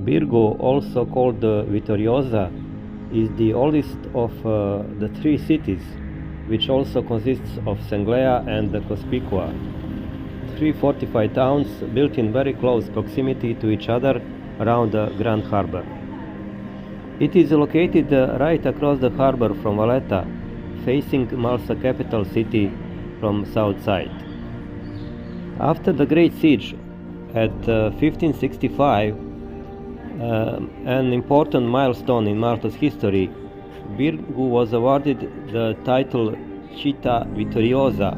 Birgu, also called Vittoriosa, is the oldest of the three cities, which also consists of Senglea and Cospicua, three fortified towns built in very close proximity to each other around the Grand Harbour. It is located right across the harbour from Valletta, facing Malta's capital city from south side. After the Great Siege at 1565, an important milestone in Malta's history, Birgu was awarded the title Città Vittoriosa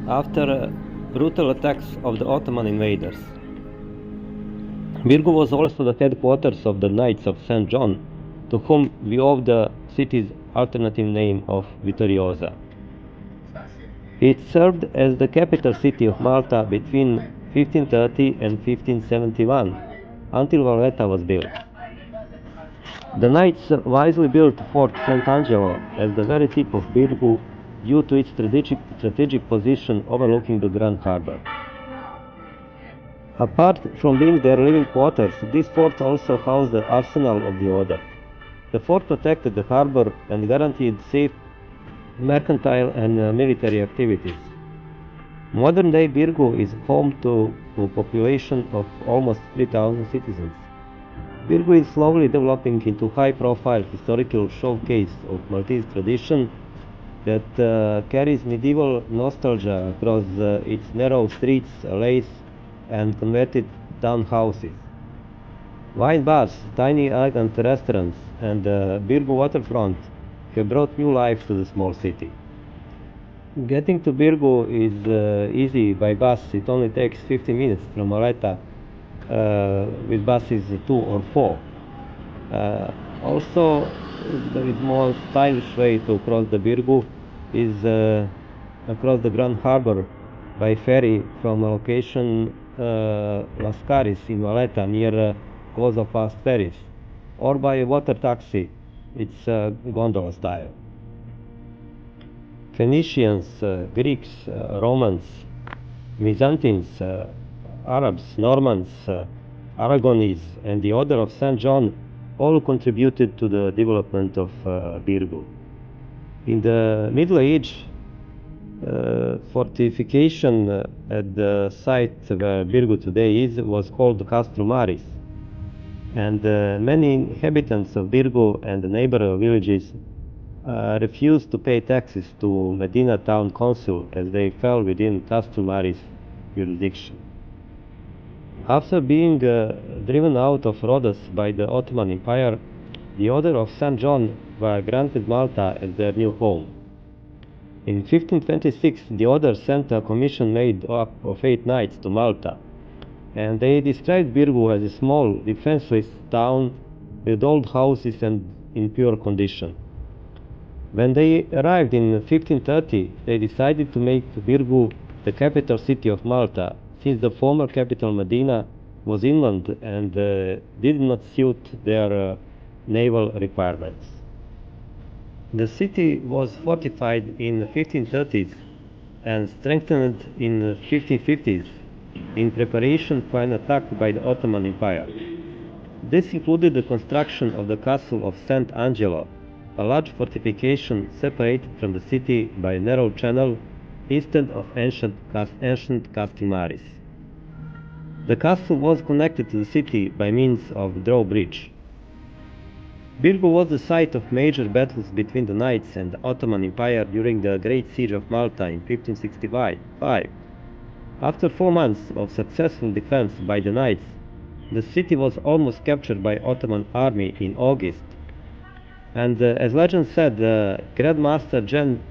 after brutal attacks of the Ottoman invaders. Birgu was also the headquarters of the Knights of St. John, to whom we owe the city's alternative name of Vittoriosa. It served as the capital city of Malta between 1530 and 1571, until Valletta was built. The Knights wisely built Fort St.Angelo as the very tip of Birgu due to its strategic position overlooking the Grand Harbour. Apart from being their living quarters, this fort also housed the arsenal of the order. The fort protected the harbour and guaranteed safe mercantile and military activities. Modern-day Birgu is home to a population of almost 3,000 citizens. Birgu is slowly developing into a high-profile historical showcase of Maltese tradition that carries medieval nostalgia across its narrow streets, alleys, and converted townhouses. Wine bars, tiny elegant restaurants, and Birgu Waterfront have brought new life to the small city. Getting to Birgu is easy by bus. It only takes 15 minutes from Valletta with buses 2 or 4. Also, the more stylish way to cross the Birgu is across the Grand Harbour by ferry from a location Las Caris in Valletta near Cosa Fast Ferries, or by water taxi. It's gondola style. Phoenicians, Greeks, Romans, Byzantines, Arabs, Normans, Aragonese, and the Order of St. John all contributed to the development of Birgu. In the Middle Age, fortification at the site where Birgu today is was called Castrum Maris, and many inhabitants of Birgu and the neighboring villages refused to pay taxes to Medina town council as they fell within Castrum Maris jurisdiction. After being driven out of Rhodes by the Ottoman Empire, the Order of St. John were granted Malta as their new home. In 1526, the Order sent a commission made up of 8 knights to Malta, and they described Birgu as a small, defenseless town with old houses and in poor condition. When they arrived in 1530, they decided to make Birgu the capital city of Malta, since the former capital Medina was inland and did not suit their naval requirements. The city was fortified in the 1530s and strengthened in the 1550s in preparation for an attack by the Ottoman Empire. This included the construction of the castle of St.Angelo, a large fortification separated from the city by a narrow channel instead of ancient Castrum Maris. The castle was connected to the city by means of a drawbridge. Birgu was the site of major battles between the Knights and the Ottoman Empire during the Great Siege of Malta in 1565. After 4 months of successful defense by the Knights, the city was almost captured by Ottoman army in August. And as legend said, Grand Master Jean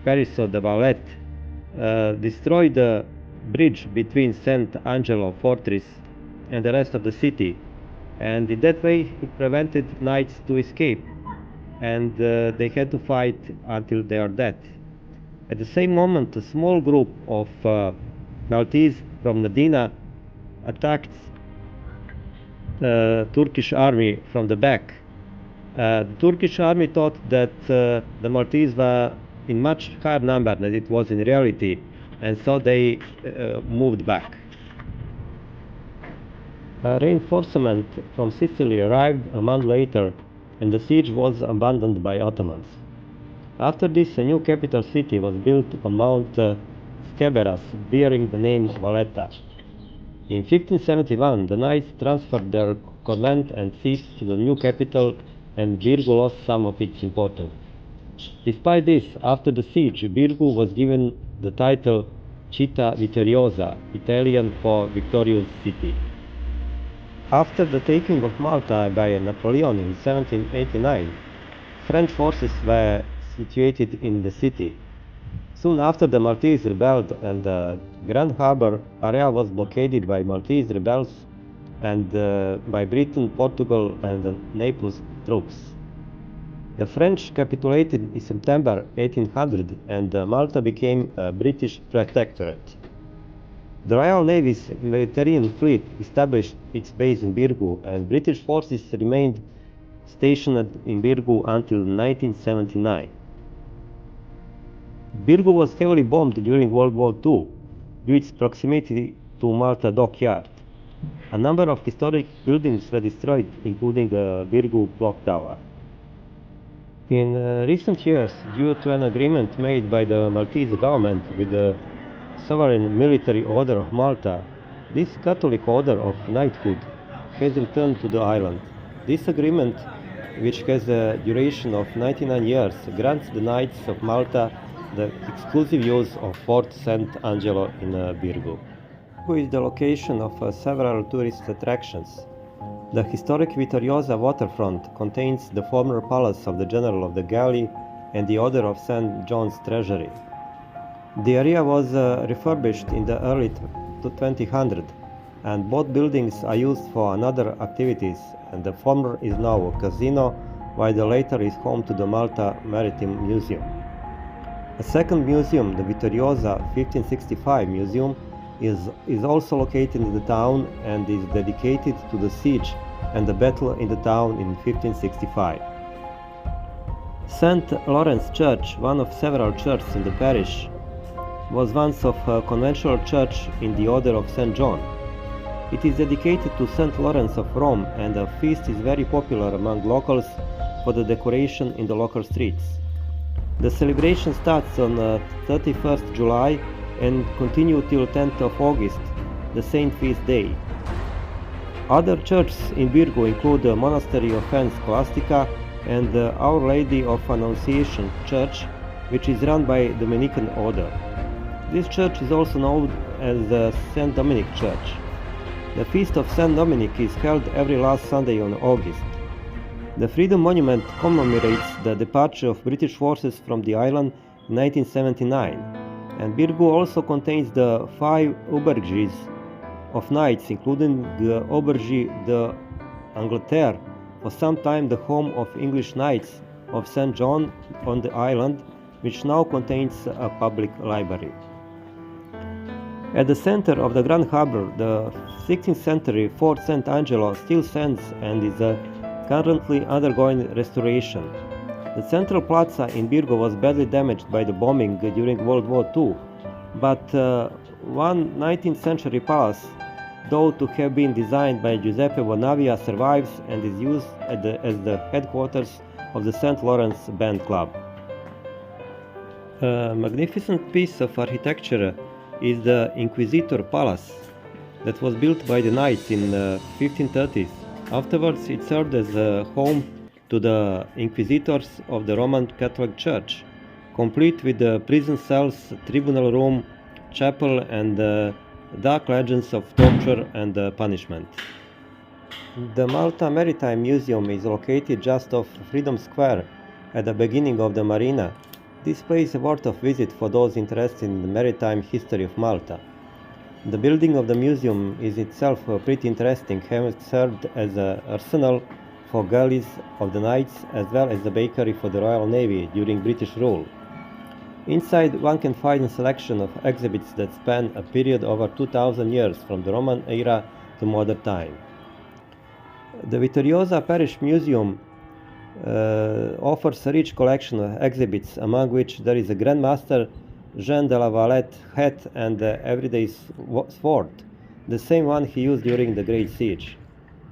Periso de Valette destroyed the bridge between St.Angelo fortress and the rest of the city, and in that way he prevented knights to escape, and they had to fight until their death. At the same moment, a small group of Maltese from Medina attacked the Turkish army from the back. The Turkish army thought that the Maltese were in much higher number than it was in reality, and so they moved back. A reinforcement from Sicily arrived a month later, and the siege was abandoned by Ottomans. After this, a new capital city was built on Mount Scaberras, bearing the name Valletta. In 1571, the knights transferred their command and seat to the new capital, and Birgu lost some of its importance. Despite this, after the siege, Birgu was given the title Città Vittoriosa, Italian for victorious city. After the taking of Malta by Napoleon in 1789, French forces were situated in the city. Soon after, the Maltese rebelled, and the Grand Harbour area was blockaded by Maltese rebels and by Britain, Portugal, and Naples troops. The French capitulated in September 1800, and Malta became a British protectorate. The Royal Navy's Mediterranean fleet established its base in Birgu, and British forces remained stationed in Birgu until 1979. Birgu was heavily bombed during World War II due to its proximity to Malta dockyard. A number of historic buildings were destroyed, including the Birgu clock tower. In recent years, due to an agreement made by the Maltese government with the Sovereign Military Order of Malta, this Catholic order of knighthood has returned to the island. This agreement, which has a duration of 99 years, grants the Knights of Malta the exclusive use of Fort St.Angelo in Birgu. Birgu is the location of several tourist attractions. The historic Vittoriosa Waterfront contains the former palace of the General of the Galley and the Order of St. John's Treasury. The area was refurbished in the early 2000s, and both buildings are used for another activities, and the former is now a casino, while the latter is home to the Malta Maritime Museum. A second museum, the Vittoriosa 1565 Museum, is also located in the town and is dedicated to the siege and the battle in the town in 1565. St. Lawrence Church, one of several churches in the parish, was once of a conventual church in the order of St. John. It is dedicated to St. Lawrence of Rome, and the feast is very popular among locals for the decoration in the local streets. The celebration starts on 31st July and continues till 10th of August, the Saint Feast Day. Other churches in Birgu include the Monastery of St. Scholastica and the Our Lady of Annunciation Church, which is run by Dominican Order. This church is also known as the St. Dominic Church. The Feast of St. Dominic is held every last Sunday on August. The Freedom Monument commemorates the departure of British forces from the island in 1979, and Birgu also contains the 5 auberges of knights, including the Auberge d'Angleterre, for some time the home of English Knights of St. John on the island, which now contains a public library. At the center of the Grand Harbour, the 16th century Fort St.Angelo still stands and is currently undergoing restoration. The central plaza in Birgu was badly damaged by the bombing during World War II, but one 19th century palace, thought to have been designed by Giuseppe Bonavia, survives and is used as the headquarters of the St. Lawrence Band Club. A magnificent piece of architecture is the Inquisitor Palace that was built by the Knights in 1530s. Afterwards, it served as a home to the Inquisitors of the Roman Catholic Church, complete with the prison cells, tribunal room, chapel, and dark legends of torture and punishment. The Malta Maritime Museum is located just off Freedom Square at the beginning of the marina. This place is worth of visit for those interested in the maritime history of Malta. The building of the museum is itself pretty interesting, having served as an arsenal for galleys of the knights as well as a bakery for the Royal Navy during British rule. Inside one can find a selection of exhibits that span a period over 2000 years from the Roman era to modern time. The Vittoriosa Parish Museum offers a rich collection of exhibits, among which there is a Grandmaster Jean de la Valette hat and the everyday sword, the same one he used during the Great Siege.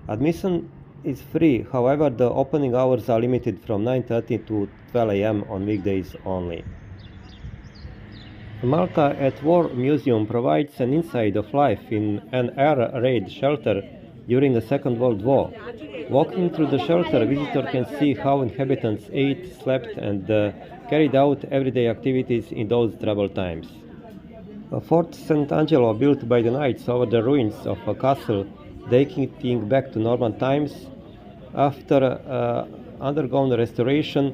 Admission is free, however the opening hours are limited from 9:30 to 12 a.m. on weekdays only. Malta at War Museum provides an insight of life in an air raid shelter during the Second World War. Walking through the shelter, a visitor can see how inhabitants ate, slept, and carried out everyday activities in those troubled times. Fort St.Angelo, built by the knights over the ruins of a castle dating back to Norman times, after undergone restoration,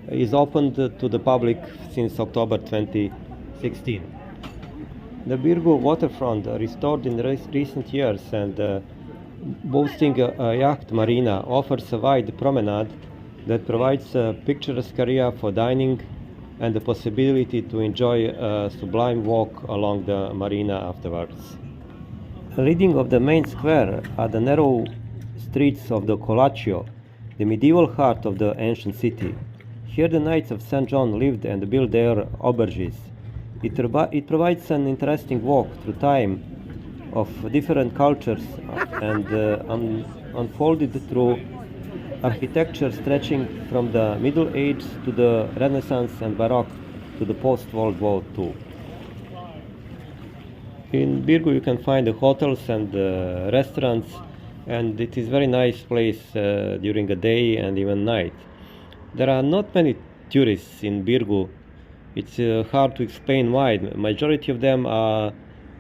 is opened to the public since October 2016. The Birgu Waterfront, restored in recent years and boasting a yacht marina, offers a wide promenade that provides a picturesque area for dining and the possibility to enjoy a sublime walk along the marina afterwards. Leading of the main square are the narrow streets of the Collachio, the medieval heart of the ancient city. Here the knights of St. John lived and built their auberges. It provides an interesting walk through time of different cultures and unfolded through architecture stretching from the Middle Ages to the Renaissance and Baroque to the post-World War II. In Birgu you can find the hotels and restaurants, and it is a very nice place during the day and even night. There are not many tourists in Birgu. It's hard to explain why. Majority of them are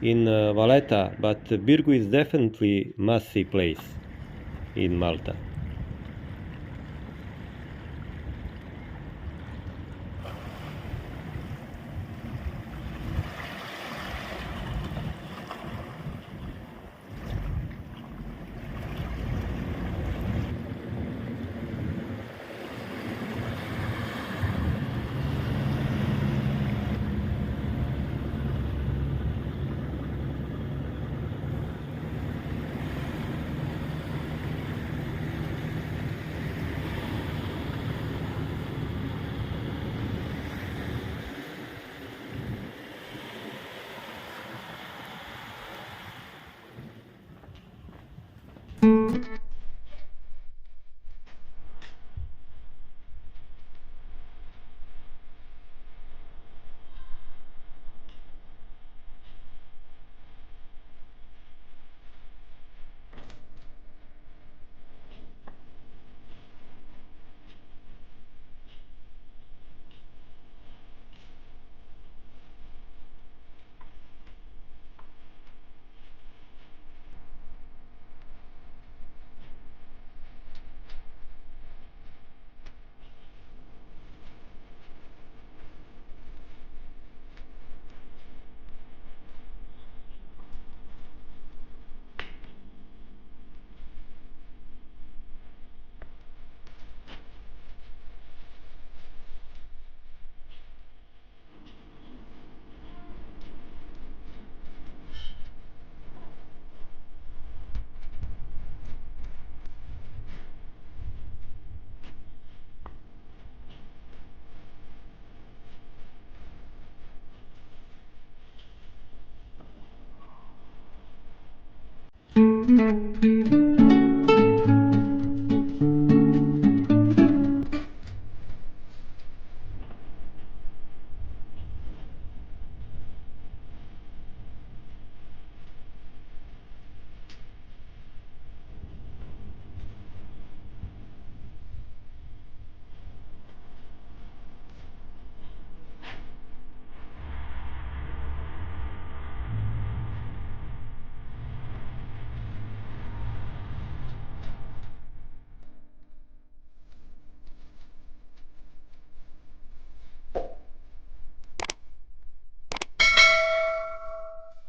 in Valletta, but Birgu is definitely must-see place in Malta.